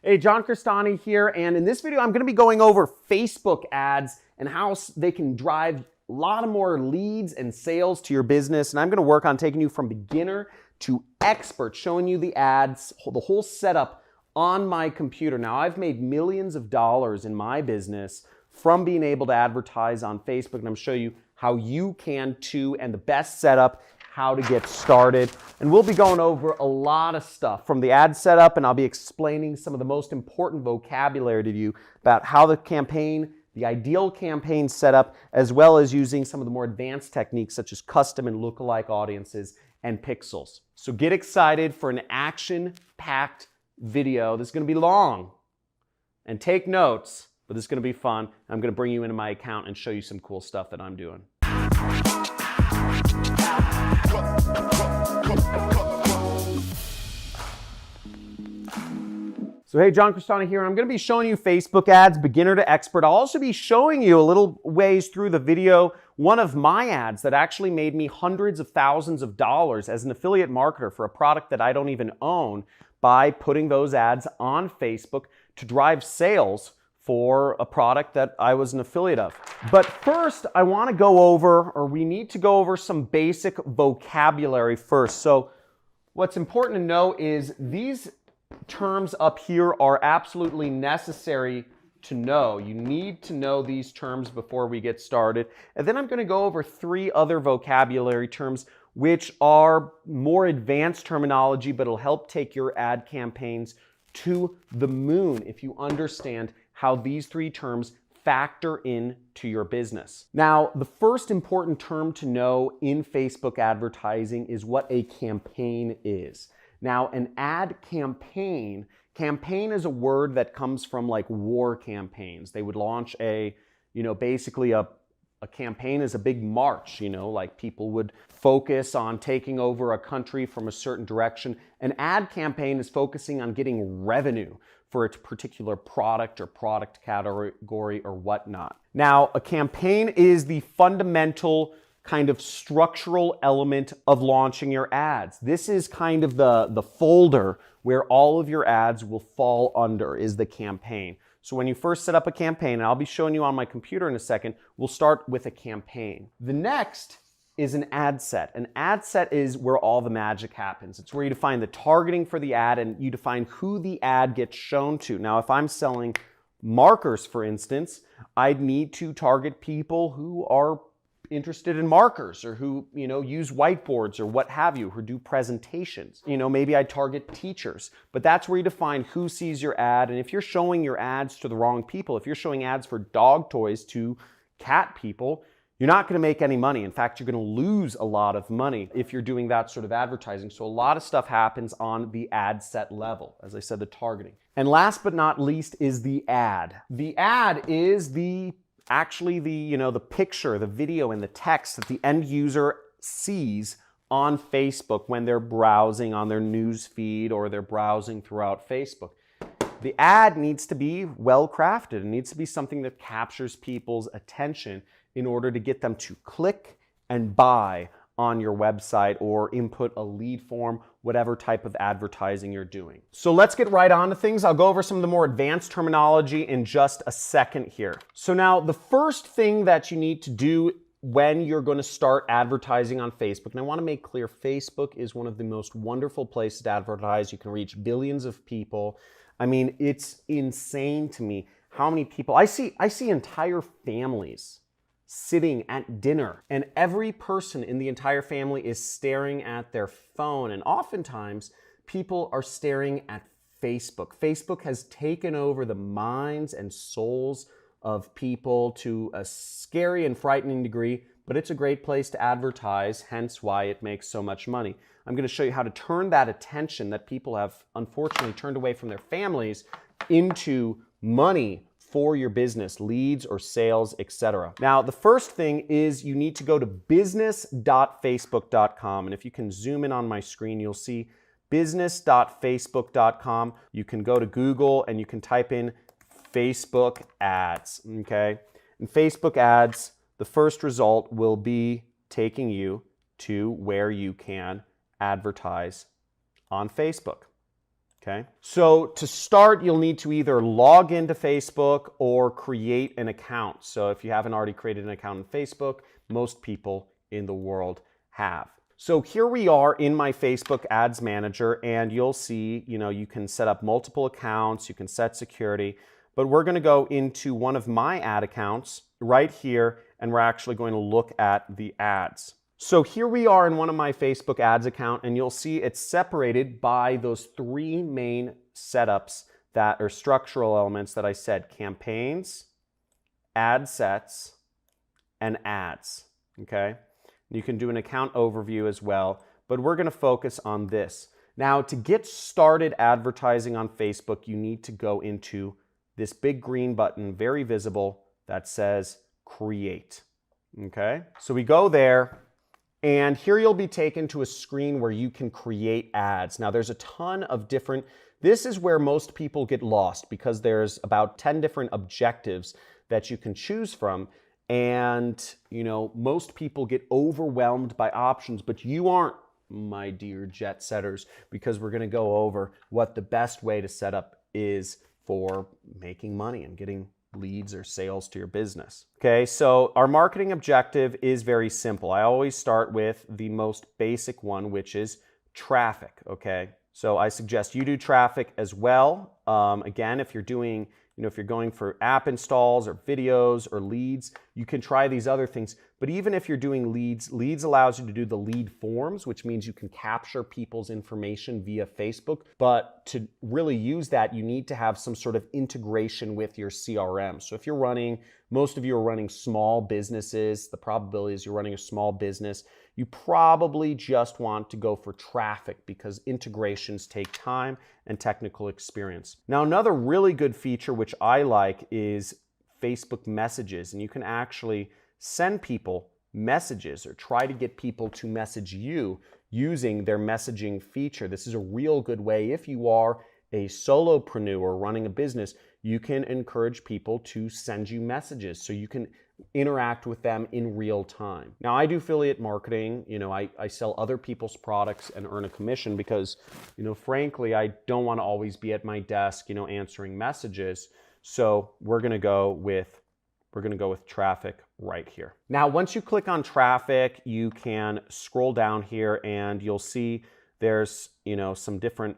Hey, John Crestani here, and in this video I'm going to be going over Facebook ads and how they can drive a lot of more leads and sales to your business. And I'm going to work on taking you from beginner to expert, showing you the ads, the whole setup on my computer. Now, I've made millions of dollars in my business from being able to advertise on Facebook, and I'm going to show you how you can too, and the best setup, how to get started. And we'll be going over a lot of stuff from the ad setup, and I'll be explaining some of the most important vocabulary to you about how the campaign, the ideal campaign setup, as well as using some of the more advanced techniques such as custom and lookalike audiences and pixels. So get excited for an action-packed video. This is going to be long, and take notes, but this is going to be fun. I'm going to bring you into my account and show you some cool stuff that I'm doing. So hey, John Crestani here, and I'm going to be showing you Facebook ads, beginner to expert. I'll also be showing you a little ways through the video one of my ads that actually made me hundreds of thousands of dollars as an affiliate marketer for a product that I don't even own by putting those ads on Facebook to drive sales for a product that I was an affiliate of. But first, I want to go over, or we need to go over some basic vocabulary first. So what's important to know is these terms up here are absolutely necessary to know. You need to know these terms before we get started. And then I'm going to go over three other vocabulary terms which are more advanced terminology, but it'll help take your ad campaigns to the moon if you understand how these three terms factor into your business. Now, the first important term to know in Facebook advertising is what a campaign is. Now, an ad campaign is a word that comes from like war campaigns. They would launch basically a campaign is a big march, like people would focus on taking over a country from a certain direction. An ad campaign is focusing on getting revenue for its particular product or product category or whatnot. Now, a campaign is the fundamental kind of structural element of launching your ads. This is kind of the folder where all of your ads will fall under, is the campaign. So when you first set up a campaign, and I'll be showing you on my computer in a second, we'll start with a campaign. The next is an ad set. An ad set is where all the magic happens. It's where you define the targeting for the ad and you define who the ad gets shown to. Now, if I'm selling markers, for instance, I'd need to target people who are interested in markers or who, use whiteboards or what have you, who do presentations. Maybe I target teachers, but that's where you define who sees your ad. And if you're showing your ads to the wrong people, if you're showing ads for dog toys to cat people, you're not going to make any money. In fact, you're going to lose a lot of money if you're doing that sort of advertising. So a lot of stuff happens on the ad set level. As I said, the targeting. And last but not least is the ad. The ad is the picture, the video, and the text that the end user sees on Facebook when they're browsing on their news feed or they're browsing throughout Facebook. The ad needs to be well crafted. It needs to be something that captures people's attention in order to get them to click and buy on your website or input a lead form, whatever type of advertising you're doing. So let's get right on to things. I'll go over some of the more advanced terminology in just a second here. So now the first thing that you need to do when you're going to start advertising on Facebook, and I want to make clear, Facebook is one of the most wonderful places to advertise. You can reach billions of people. I mean, it's insane to me how many people, I see entire families sitting at dinner, and every person in the entire family is staring at their phone, and oftentimes people are staring at Facebook. Facebook has taken over the minds and souls of people to a scary and frightening degree, but it's a great place to advertise, hence why it makes so much money. I'm going to show you how to turn that attention that people have unfortunately turned away from their families into money for your business, leads or sales, etc. Now, the first thing is you need to go to business.facebook.com. And if you can zoom in on my screen, you'll see business.facebook.com. You can go to Google and you can type in Facebook ads, okay? In Facebook ads, the first result will be taking you to where you can advertise on Facebook. Okay, so to start, you'll need to either log into Facebook or create an account. So if you haven't already created an account on Facebook, most people in the world have. So here we are in my Facebook Ads Manager, and you'll see, you can set up multiple accounts, you can set security, but we're going to go into one of my ad accounts right here, and we're actually going to look at the ads. So here we are in one of my Facebook ads account, and you'll see it's separated by those three main setups that are structural elements that I said: campaigns, ad sets, and ads. Okay, you can do an account overview as well, but we're going to focus on this. Now, to get started advertising on Facebook, you need to go into this big green button, very visible, that says create. Okay, so we go there. And here you'll be taken to a screen where you can create ads. Now there's a ton of different, this is where most people get lost because there's about 10 different objectives that you can choose from. And most people get overwhelmed by options, but you aren't, my dear jet setters, because we're gonna go over what the best way to set up is for making money and getting leads or sales to your business. Okay, so our marketing objective is very simple. I always start with the most basic one, which is traffic. Okay, so I suggest you do traffic as well. Again, if you're doing, if you're going for app installs or videos or leads, you can try these other things. But even if you're doing leads allows you to do the lead forms, which means you can capture people's information via Facebook. But to really use that, you need to have some sort of integration with your CRM. So if you're running, most of you are running small businesses, the probability is you're running a small business, you probably just want to go for traffic because integrations take time and technical experience. Now, another really good feature which I like is Facebook messages, and you can actually send people messages or try to get people to message you using their messaging feature. This is a real good way. If you are a solopreneur running a business, you can encourage people to send you messages so you can interact with them in real time. Now, I do affiliate marketing. I sell other people's products and earn a commission because, frankly, I don't want to always be at my desk, answering messages. So we're going to go with traffic right here. Now, once you click on traffic, you can scroll down here and you'll see there's, some different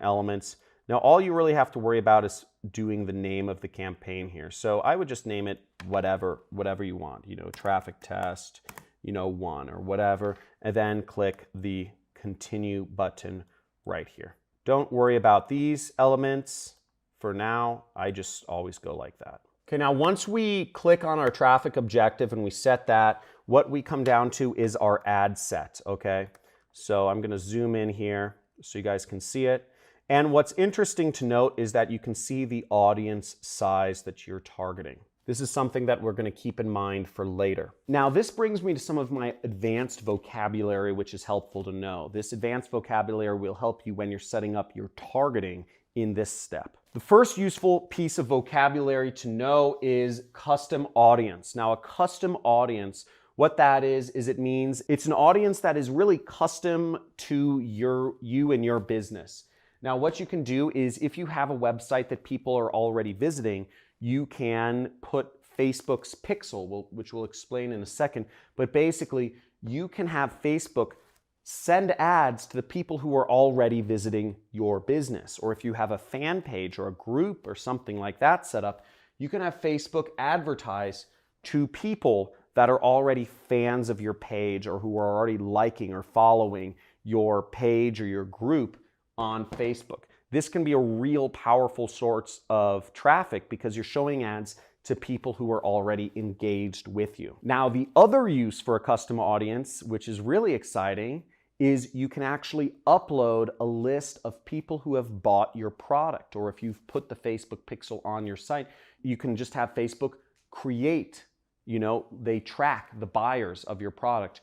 elements. Now, all you really have to worry about is doing the name of the campaign here. So I would just name it whatever you want, traffic test, 1 or whatever, and then click the continue button right here. Don't worry about these elements for now. I just always go like that. Okay, now once we click on our traffic objective and we set that, what we come down to is our ad set, okay? So I'm gonna zoom in here so you guys can see it. And what's interesting to note is that you can see the audience size that you're targeting. This is something that we're gonna keep in mind for later. Now, this brings me to some of my advanced vocabulary, which is helpful to know. This advanced vocabulary will help you when you're setting up your targeting in this step. The first useful piece of vocabulary to know is custom audience. Now, a custom audience, what that is it means it's an audience that is really custom to you and your business. Now, what you can do is if you have a website that people are already visiting, you can put Facebook's pixel, which we'll explain in a second, but basically you can have Facebook send ads to the people who are already visiting your business. Or if you have a fan page or a group or something like that set up, you can have Facebook advertise to people that are already fans of your page or who are already liking or following your page or your group on Facebook. This can be a real powerful source of traffic because you're showing ads to people who are already engaged with you. Now, the other use for a custom audience, which is really exciting, is you can actually upload a list of people who have bought your product. Or if you've put the Facebook pixel on your site, you can just have Facebook create, they track the buyers of your product.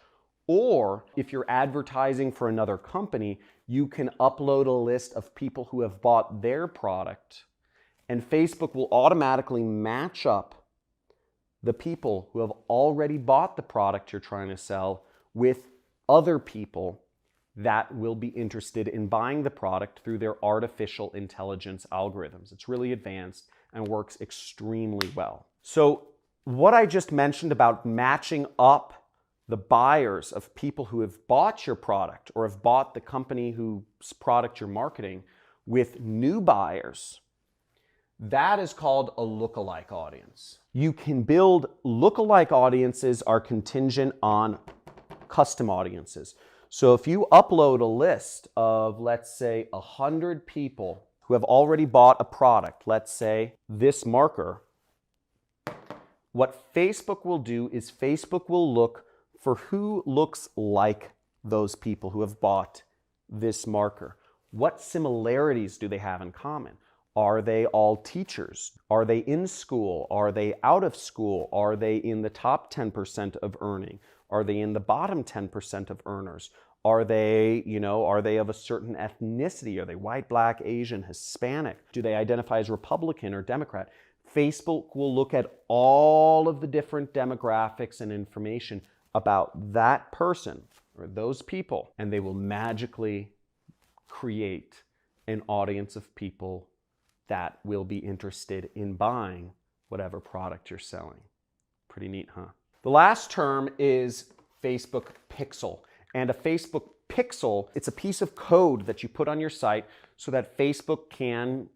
Or if you're advertising for another company, you can upload a list of people who have bought their product, and Facebook will automatically match up the people who have already bought the product you're trying to sell with other people that will be interested in buying the product through their artificial intelligence algorithms. It's really advanced and works extremely well. So what I just mentioned about matching up the buyers of people who have bought your product or have bought the company whose product you're marketing with new buyers, that is called a lookalike audience. You can build lookalike audiences are contingent on custom audiences. So if you upload a list of, let's say, 100 people who have already bought a product, let's say this marker, what Facebook will do is Facebook will look for who looks like those people who have bought this marker. What similarities do they have in common? Are they all teachers? Are they in school? Are they out of school? Are they in the top 10% of earning? Are they in the bottom 10% of earners? Are they, are they of a certain ethnicity? Are they white, black, Asian, Hispanic? Do they identify as Republican or Democrat? Facebook will look at all of the different demographics and information about that person or those people, and they will magically create an audience of people that will be interested in buying whatever product you're selling. Pretty neat, huh? The last term is Facebook Pixel. And a Facebook Pixel, it's a piece of code that you put on your site so that Facebook can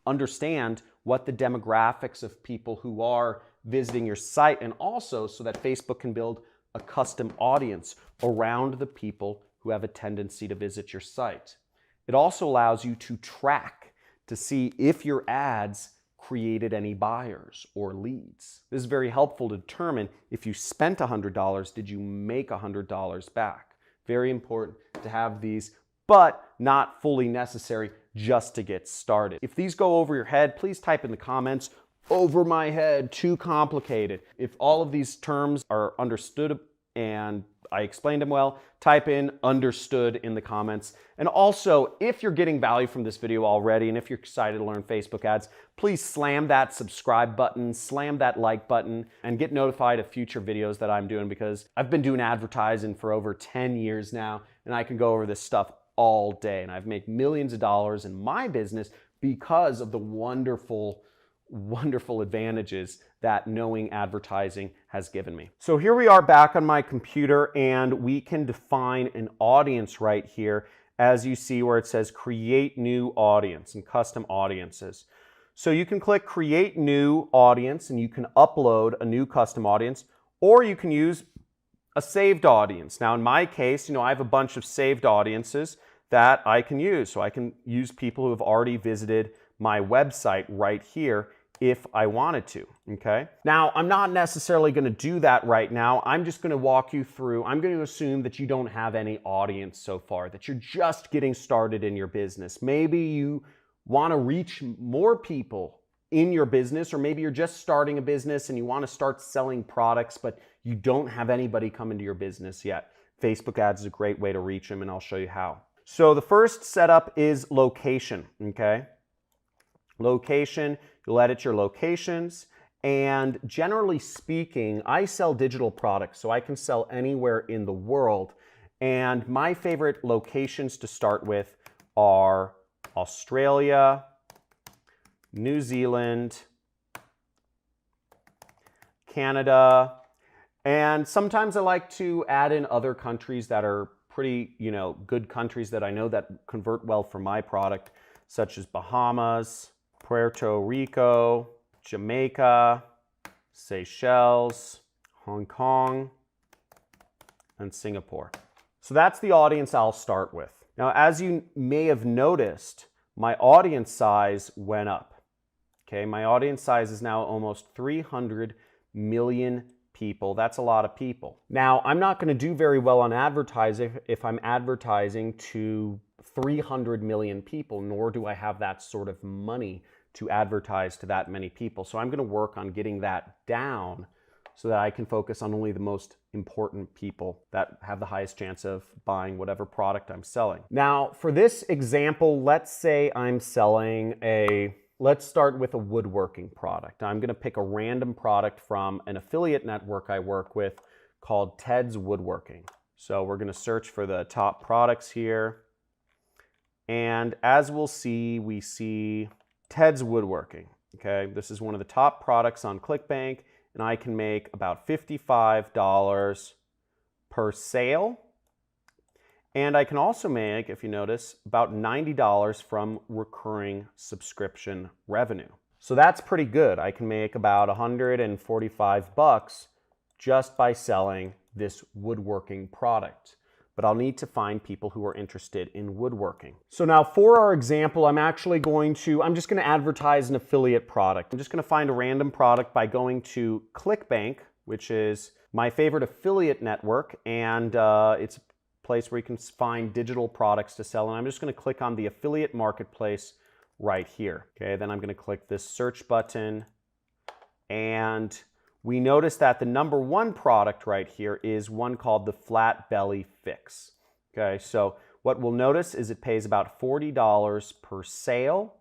understand what the demographics of people who are visiting your site, and also so that Facebook can build a custom audience around the people who have a tendency to visit your site. It also allows you to track to see if your ads created any buyers or leads. This is very helpful to determine if you spent $100, did you make $100 back? Very important to have these, but not fully necessary just to get started. If these go over your head, please type in the comments, over my head, too complicated. If all of these terms are understood and I explained them well, type in understood in the comments. And also, if you're getting value from this video already, and if you're excited to learn Facebook ads, please slam that subscribe button, slam that like button, and get notified of future videos that I'm doing, because I've been doing advertising for over 10 years now, and I can go over this stuff all day. And I've made millions of dollars in my business because of the wonderful advantages that knowing advertising has given me. So here we are back on my computer, and we can define an audience right here, as you see where it says create new audience and custom audiences. So you can click create new audience and you can upload a new custom audience, or you can use a saved audience. Now in my case, I have a bunch of saved audiences that I can use. So I can use people who have already visited my website right here if I wanted to, okay? Now, I'm not necessarily gonna do that right now. I'm just gonna walk you through. I'm gonna assume that you don't have any audience so far, that you're just getting started in your business. Maybe you wanna reach more people in your business, or maybe you're just starting a business and you wanna start selling products, but you don't have anybody come into your business yet. Facebook ads is a great way to reach them, and I'll show you how. So the first setup is location, okay? Location, you'll edit your locations, and generally speaking, I sell digital products, so I can sell anywhere in the world, and my favorite locations to start with are Australia, New Zealand, Canada, and sometimes I like to add in other countries that are pretty, good countries that I know that convert well for my product, such as Bahamas, Puerto Rico, Jamaica, Seychelles, Hong Kong, and Singapore. So that's the audience I'll start with. Now, as you may have noticed, my audience size went up. Okay, my audience size is now almost 300 million people. That's a lot of people. Now, I'm not going to do very well on advertising if I'm advertising to 300 million people, nor do I have that sort of money to advertise to that many people. So I'm going to work on getting that down so that I can focus on only the most important people that have the highest chance of buying whatever product I'm selling. Now, for this example, let's say I'm selling let's start with a woodworking product. I'm going to pick a random product from an affiliate network I work with called Ted's Woodworking. So we're going to search for the top products here. And as we'll see, we see Ted's Woodworking. Okay, this is one of the top products on ClickBank, and I can make about $55 per sale. And I can also make, if you notice, about $90 from recurring subscription revenue. So that's pretty good. I can make about $145 just by selling this woodworking product. But I'll need to find people who are interested in woodworking. So now for our example, I'm just going to advertise an affiliate product. I'm just going to find a random product by going to ClickBank, which is my favorite affiliate network, and it's a place where you can find digital products to sell. And I'm just going to click on the affiliate marketplace right here. Okay, then I'm going to click this search button, and we notice that the #1 product right here is one called the Flat Belly Fix. Okay, so what we'll notice is it pays about $40 per sale,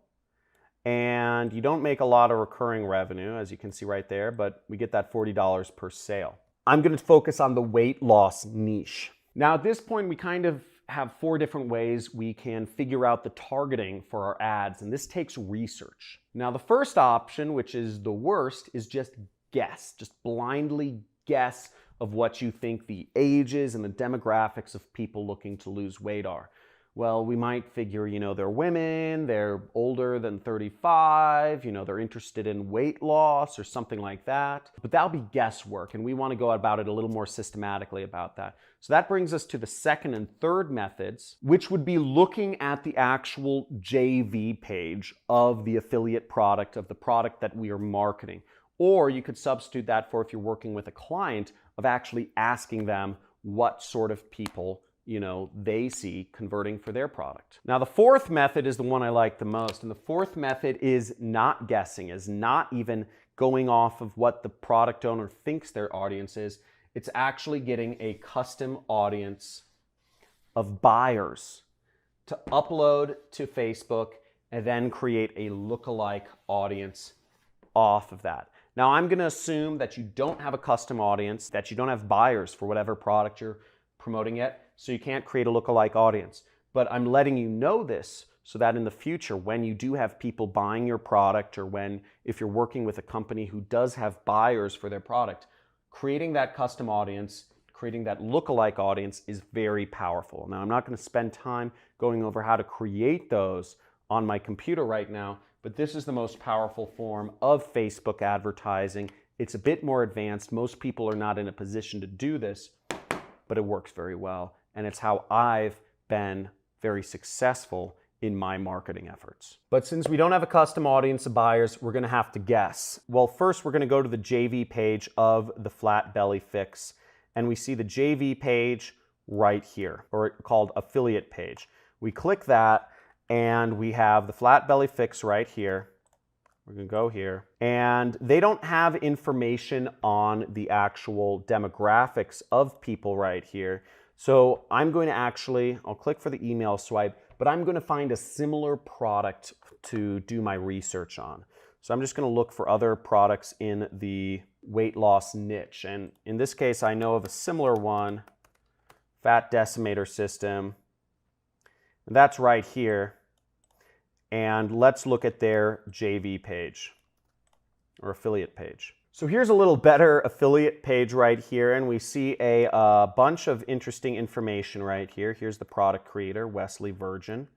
and you don't make a lot of recurring revenue, as you can see right there, but we get that $40 per sale. I'm going to focus on the weight loss niche. Now at this point, we kind of have 4 different ways we can figure out the targeting for our ads, and this takes research. Now the first option, which is the worst, is just guess, just blindly guess of what you think the ages and the demographics of people looking to lose weight are. Well, we might figure, they're women, they're older than 35, they're interested in weight loss or something like that. But that'll be guesswork, and we want to go about it a little more systematically about that. So that brings us to the second and third methods, which would be looking at the actual JV page of the affiliate product, of the product that we are marketing. Or you could substitute that for, if you're working with a client, of actually asking them what sort of people they see converting for their product. Now the fourth method is the one I like the most, and the fourth method is not guessing, is not even going off of what the product owner thinks their audience is. It's actually getting a custom audience of buyers to upload to Facebook and then create a lookalike audience off of that. Now I'm going to assume that you don't have a custom audience, that you don't have buyers for whatever product you're promoting yet, so you can't create a lookalike audience. But I'm letting you know this so that in the future, when you do have people buying your product, or if you're working with a company who does have buyers for their product, creating that custom audience, creating that lookalike audience is very powerful. Now I'm not going to spend time going over how to create those on my computer right now, but this is the most powerful form of Facebook advertising. It's a bit more advanced. Most people are not in a position to do this, but it works very well. And it's how I've been very successful in my marketing efforts. But since we don't have a custom audience of buyers, we're going to have to guess. Well, first we're going to go to the JV page of the Flat Belly Fix, and we see the JV page right here, or called affiliate page. We click that, and we have the Flat Belly Fix right here. We're going to go here. And they don't have information on the actual demographics of people right here. So I'm going to I'll click for the email swipe, but I'm going to find a similar product to do my research on. So I'm just going to look for other products in the weight loss niche. And in this case, I know of a similar one, Fat Decimator System. And that's right here. And let's look at their JV page or affiliate page. So here's a little better affiliate page right here, and we see a bunch of interesting information right here. Here's the product creator, Wesley Virgin.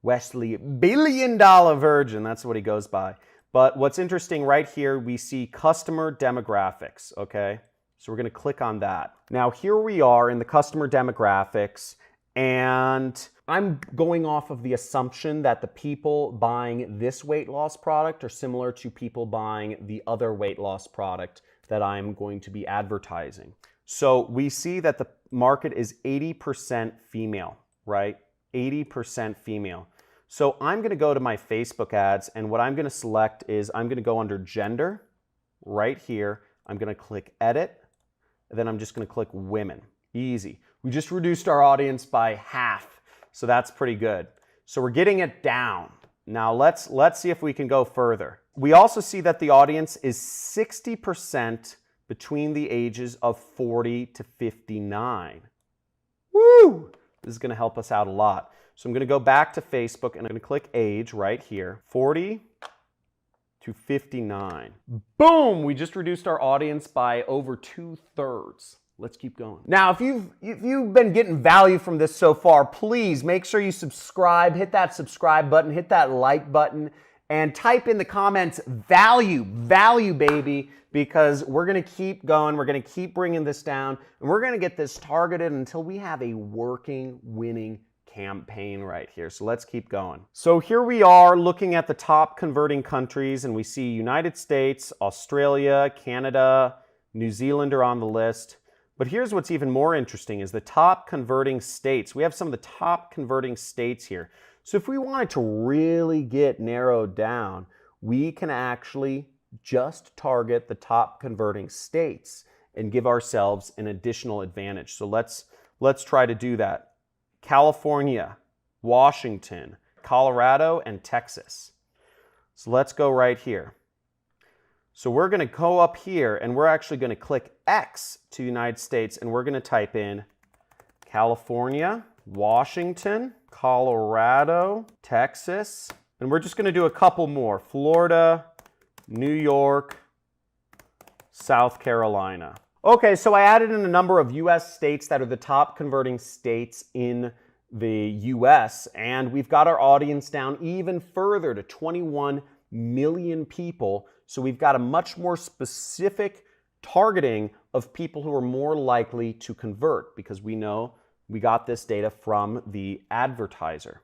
Wesley $1 billion Virgin, that's what he goes by. But what's interesting right here, we see customer demographics, okay? So we're going to click on that. Now here we are in the customer demographics, and I'm going off of the assumption that the people buying this weight loss product are similar to people buying the other weight loss product that I'm going to be advertising. So we see that the market is 80% female, right? 80% female. So I'm going to go to my Facebook ads, and what I'm going to select is I'm going to go under gender right here. I'm going to click edit, and then I'm just going to click women. Easy. We just reduced our audience by half. So that's pretty good. So we're getting it down. Now let's see if we can go further. We also see that the audience is 60% between the ages of 40 to 59. Woo! This is going to help us out a lot. So I'm going to go back to Facebook and I'm going to click age right here, 40 to 59. Boom! We just reduced our audience by over 2/3. Let's keep going. Now, if you've been getting value from this so far, please make sure you subscribe, hit that subscribe button, hit that like button, and type in the comments value, baby, because we're going to keep going. We're going to keep bringing this down, and we're going to get this targeted until we have a working, winning campaign right here. So let's keep going. So here we are looking at the top converting countries, and we see United States, Australia, Canada, New Zealand are on the list. But here's what's even more interesting is the top converting states. We have some of the top converting states here. So if we wanted to really get narrowed down, we can actually just target the top converting states and give ourselves an additional advantage. So let's try to do that. California, Washington, Colorado, and Texas. So let's go right here. So we're going to go up here and we're actually going to click X to United States and we're going to type in California, Washington, Colorado, Texas, and we're just going to do a couple more. Florida, New York, South Carolina. Okay, so I added in a number of US states that are the top converting states in the US, and we've got our audience down even further to 21 million people. So we've got a much more specific targeting of people who are more likely to convert because we know we got this data from the advertiser.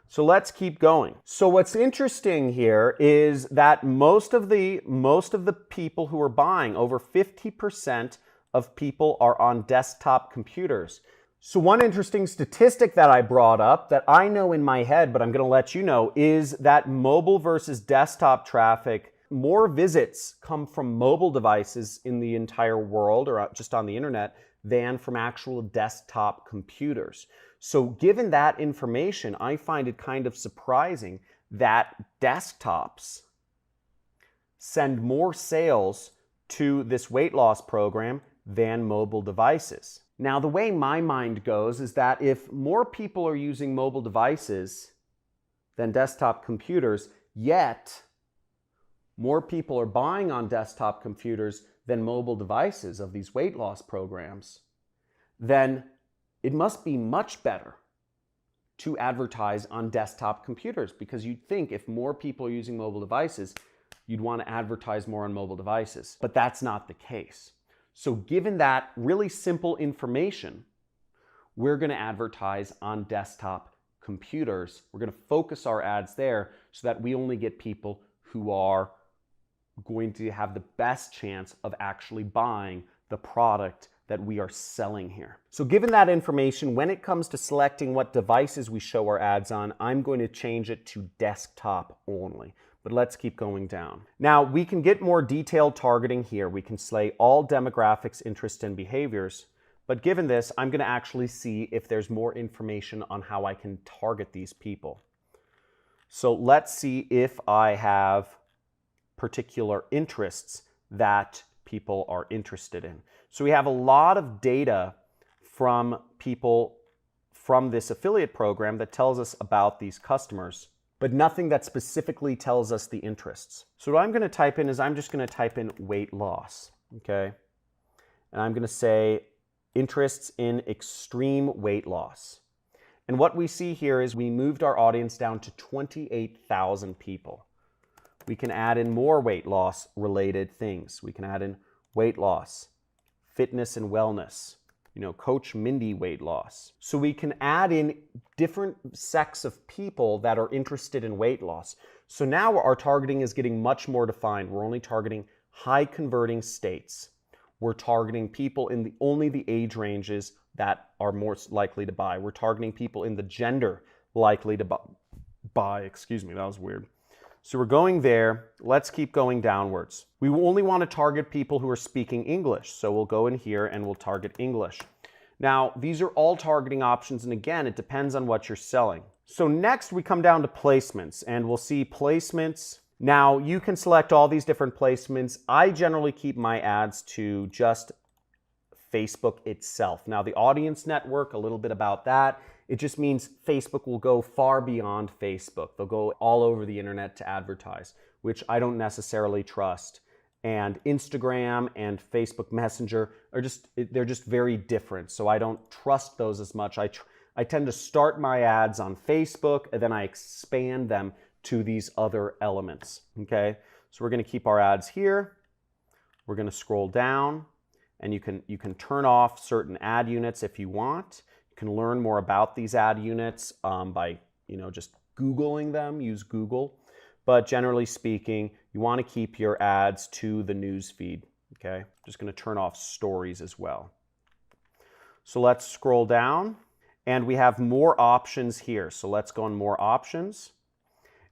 So let's keep going. So what's interesting here is that most of the people who are buying, over 50% of people are on desktop computers. So one interesting statistic that I brought up that I know in my head, but I'm going to let you know, is that mobile versus desktop traffic, more visits come from mobile devices in the entire world or just on the internet than from actual desktop computers. So given that information, I find it kind of surprising that desktops send more sales to this weight loss program than mobile devices. Now, the way my mind goes is that if more people are using mobile devices than desktop computers, yet more people are buying on desktop computers than mobile devices of these weight loss programs, then it must be much better to advertise on desktop computers, because you'd think if more people are using mobile devices, you'd want to advertise more on mobile devices. But that's not the case. So given that really simple information, we're going to advertise on desktop computers. We're going to focus our ads there so that we only get people who are going to have the best chance of actually buying the product that we are selling here. So given that information, when it comes to selecting what devices we show our ads on, I'm going to change it to desktop only. But let's keep going down. Now, we can get more detailed targeting here. We can say all demographics, interests, and behaviors. But given this, I'm going to actually see if there's more information on how I can target these people. So let's see if I have particular interests that people are interested in. So we have a lot of data from people from this affiliate program that tells us about these customers, but nothing that specifically tells us the interests. So what I'm going to type in is I'm just going to type in weight loss, okay? And I'm going to say interests in extreme weight loss. And what we see here is we moved our audience down to 28,000 people. We can add in more weight loss related things. We can add in weight loss, fitness and wellness, Coach Mindy weight loss. So we can add in different sects of people that are interested in weight loss. So now our targeting is getting much more defined. We're only targeting high converting states. We're targeting people in only the age ranges that are more likely to buy. We're targeting people in the gender likely to buy. Excuse me, that was weird. So we're going there. Let's keep going downwards. We only want to target people who are speaking English. So we'll go in here and we'll target English. Now, these are all targeting options. And again, it depends on what you're selling. So next we come down to placements and we'll see placements. Now you can select all these different placements. I generally keep my ads to just Facebook itself. Now the audience network, a little bit about that. It just means Facebook will go far beyond Facebook. They'll go all over the internet to advertise, which I don't necessarily trust. And Instagram and Facebook Messenger are they're just very different. So I don't trust those as much. I tend to start my ads on Facebook and then I expand them to these other elements, okay? So we're gonna keep our ads here. We're gonna scroll down and you can turn off certain ad units if you want. You can learn more about these ad units by just Googling them, use Google. But generally speaking, you wanna keep your ads to the news feed, okay? Just gonna turn off stories as well. So let's scroll down and we have more options here. So let's go on more options.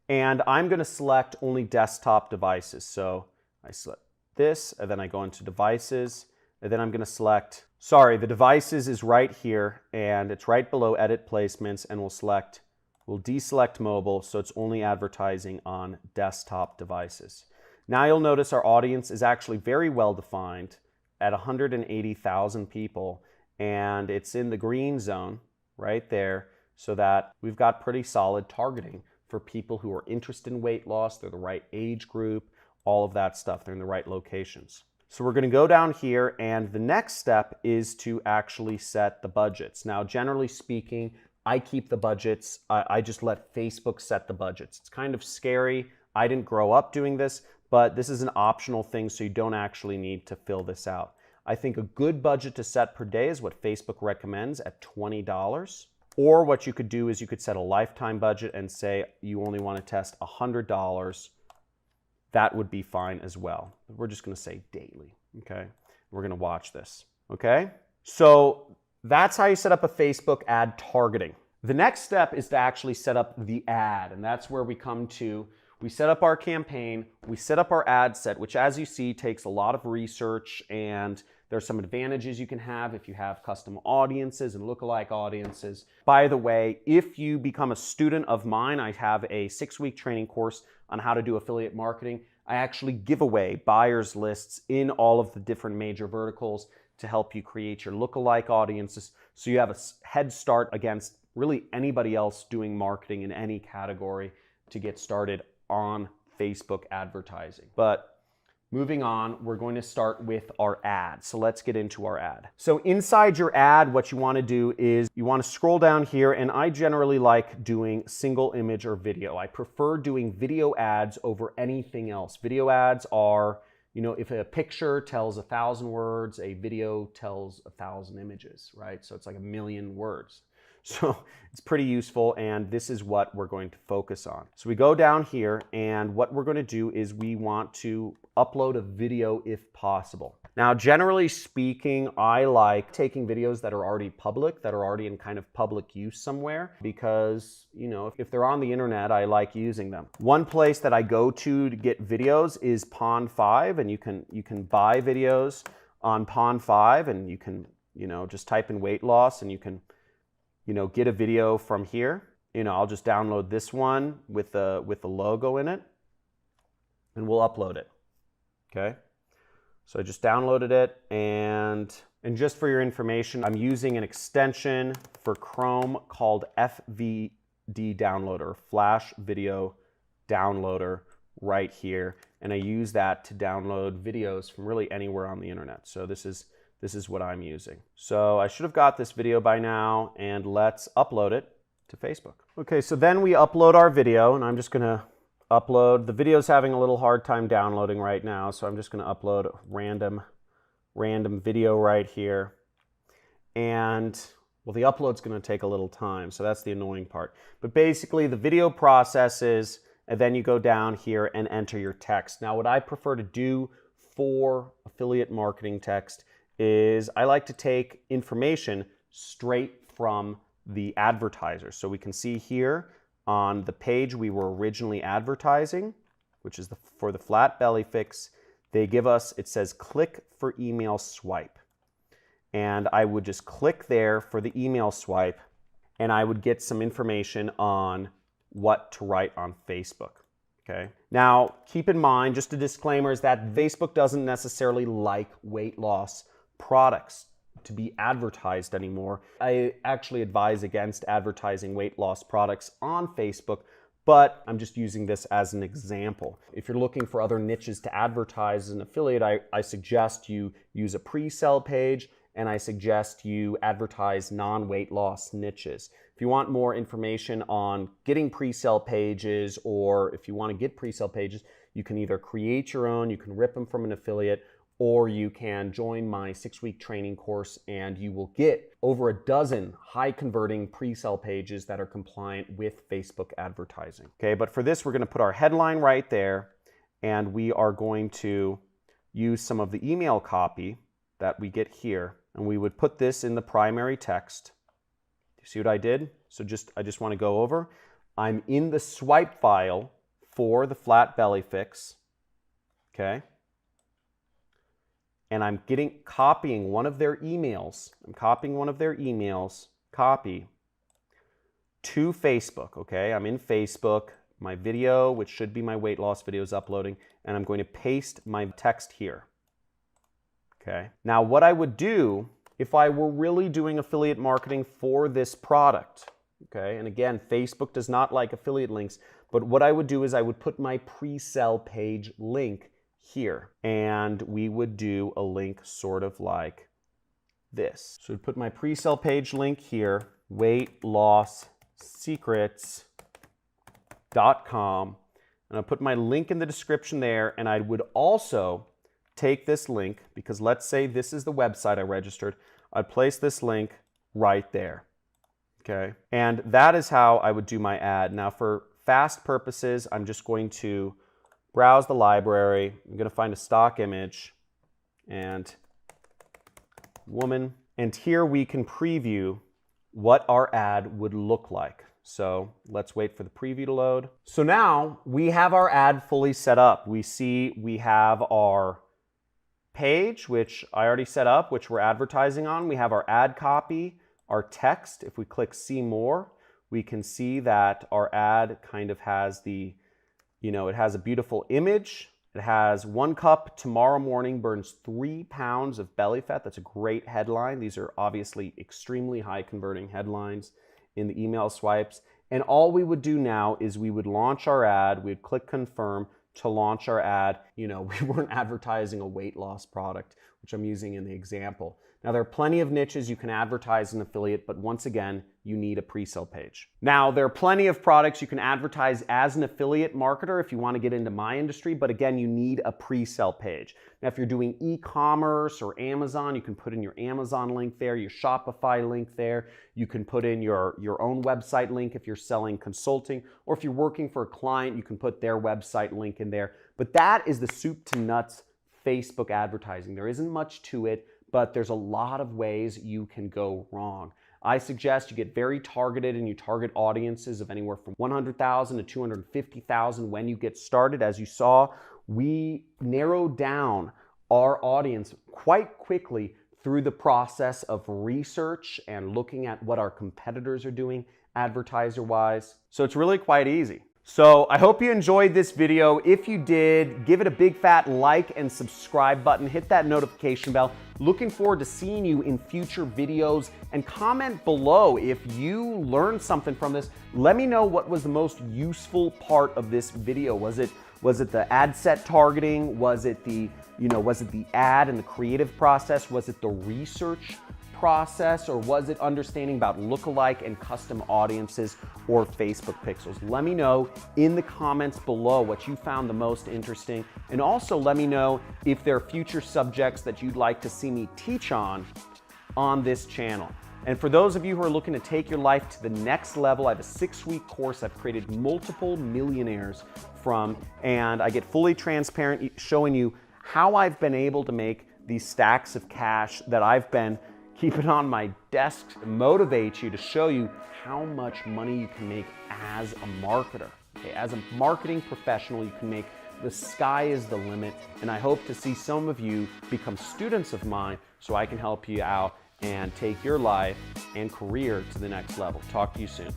And I'm gonna select only desktop devices. So I select this and then I go into devices and then I'm gonna select, the devices is right here and it's right below edit placements and we'll deselect mobile so it's only advertising on desktop devices. Now you'll notice our audience is actually very well defined at 180,000 people and it's in the green zone right there so that we've got pretty solid targeting for people who are interested in weight loss. They're the right age group, all of that stuff. They're in the right locations. So we're gonna go down here and the next step is to actually set the budgets. Now, generally speaking, I keep the budgets. I just let Facebook set the budgets. It's kind of scary. I didn't grow up doing this, but this is an optional thing so you don't actually need to fill this out. I think a good budget to set per day is what Facebook recommends at $20. Or what you could do is you could set a lifetime budget and say you only want to test $100. That would be fine as well. We're just going to say daily, okay? We're going to watch this, okay? So that's how you set up a Facebook ad targeting. The next step is to actually set up the ad, and that's where we come to, we set up our campaign, we set up our ad set, which as you see takes a lot of research, and there's some advantages you can have if you have custom audiences and lookalike audiences. By the way, if you become a student of mine, I have a 6-week training course on how to do affiliate marketing. I actually give away buyers lists in all of the different major verticals to help you create your lookalike audiences so you have a head start against really anybody else doing marketing in any category to get started on Facebook advertising. But moving on, we're going to start with our ad. So let's get into our ad. So inside your ad, what you want to do is you want to scroll down here, and I generally like doing single image or video. I prefer doing video ads over anything else. Video ads are, if a picture tells 1,000 words, a video tells 1,000 images, right? So it's like 1,000,000 words. So it's pretty useful, and this is what we're going to focus on. So we go down here, and what we're going to do is we want to upload a video if possible. Now, generally speaking, I like taking videos that are already public, that are already in kind of public use somewhere, because, if they're on the internet, I like using them. One place that I go to get videos is Pond 5, and you can buy videos on Pond 5, and you can, just type in weight loss, and you can get a video from here. I'll just download this one with the logo in it, and we'll upload it. Okay. So I just downloaded it, and just for your information, I'm using an extension for Chrome called FVD Downloader, Flash Video Downloader, right here, and I use that to download videos from really anywhere on the internet. So this is what I'm using. So I should have got this video by now, and let's upload it to Facebook. Okay, so then we upload our video, and I'm just gonna upload, the video's having a little hard time downloading right now, so I'm just gonna upload a random video right here. And, well, the upload's gonna take a little time, so that's the annoying part. But basically, the video processes, and then you go down here and enter your text. Now, what I prefer to do for affiliate marketing text is I like to take information straight from the advertiser. So we can see here on the page we were originally advertising, which is for the flat belly fix, they give us, it says click for email swipe. And I would just click there for the email swipe, and I would get some information on what to write on Facebook. Okay. Now, keep in mind, just a disclaimer, is that Facebook doesn't necessarily like weight loss products. to be advertised anymore. I actually advise against advertising weight loss products on Facebook, but I'm just using this as an example. If you're looking for other niches to advertise as an affiliate, I suggest you use a pre-sell page, and I suggest you advertise non-weight loss niches. If you want more information on getting pre-sell pages, or if you want to get pre-sell pages, you can either create your own, you can rip them from an affiliate, or you can join my 6-week training course and you will get over a dozen high converting pre-sell pages that are compliant with Facebook advertising. Okay, but for this, we're going to put our headline right there, and we are going to use some of the email copy that we get here, and we would put this in the primary text. You see what I did? So I just want to go over. I'm in the swipe file for the flat belly fix. Okay. And I'm copying one of their emails. I'm copying one of their emails, copy, to Facebook, okay? I'm in Facebook, my video, which should be my weight loss video, is uploading, and I'm going to paste my text here, okay? Now, what I would do if I were really doing affiliate marketing for this product, okay? And again, Facebook does not like affiliate links, but what I would do is I would put my pre-sell page link here, and we would do a link sort of like this. So I'd put my pre-sell page link here, weightlossecrets.com, and I'll put my link in the description there, and I would also take this link, because let's say this is the website I registered, I'd place this link right there, okay? And that is how I would do my ad. Now for fast purposes, I'm just going to browse the library. I'm going to find a stock image and woman. And here we can preview what our ad would look like. So let's wait for the preview to load. So now we have our ad fully set up. We see we have our page, which I already set up, which we're advertising on. We have our ad copy, our text. If we click see more, we can see that our ad kind of has the it has a beautiful image. It has 1 cup tomorrow morning burns 3 pounds of belly fat. That's a great headline. These are obviously extremely high converting headlines in the email swipes. And all we would do now is we would launch our ad. We'd click confirm to launch our ad. We weren't advertising a weight loss product, which I'm using in the example. Now, there are plenty of niches you can advertise an affiliate, but once again, you need a pre-sale page. Now, there are plenty of products you can advertise as an affiliate marketer if you want to get into my industry, but again, you need a pre-sale page. Now, if you're doing e-commerce or Amazon, you can put in your Amazon link there, your Shopify link there. You can put in your own website link if you're selling consulting, or if you're working for a client, you can put their website link in there. But that is the soup to nuts Facebook advertising. There isn't much to it, but there's a lot of ways you can go wrong. I suggest you get very targeted and you target audiences of anywhere from 100,000 to 250,000 when you get started. As you saw, we narrowed down our audience quite quickly through the process of research and looking at what our competitors are doing advertiser-wise. So it's really quite easy. So I hope you enjoyed this video. If you did, give it a big fat like and subscribe button. Hit that notification bell. Looking forward to seeing you in future videos, and comment below if you learned something from this. Let me know what was the most useful part of this video. Was it the ad set targeting? Was it the ad and the creative process? Was it the research process, or was it understanding about lookalike and custom audiences or Facebook pixels? Let me know in the comments below what you found the most interesting, and also let me know if there are future subjects that you'd like to see me teach on this channel. And for those of you who are looking to take your life to the next level, I have a 6-week course I've created multiple millionaires from, and I get fully transparent showing you how I've been able to make these stacks of cash that I've been keeping on my desk to motivate you, to show you how much money you can make as a marketer. Okay, as a marketing professional, you can make, the sky is the limit, and I hope to see some of you become students of mine so I can help you out and take your life and career to the next level. Talk to you soon.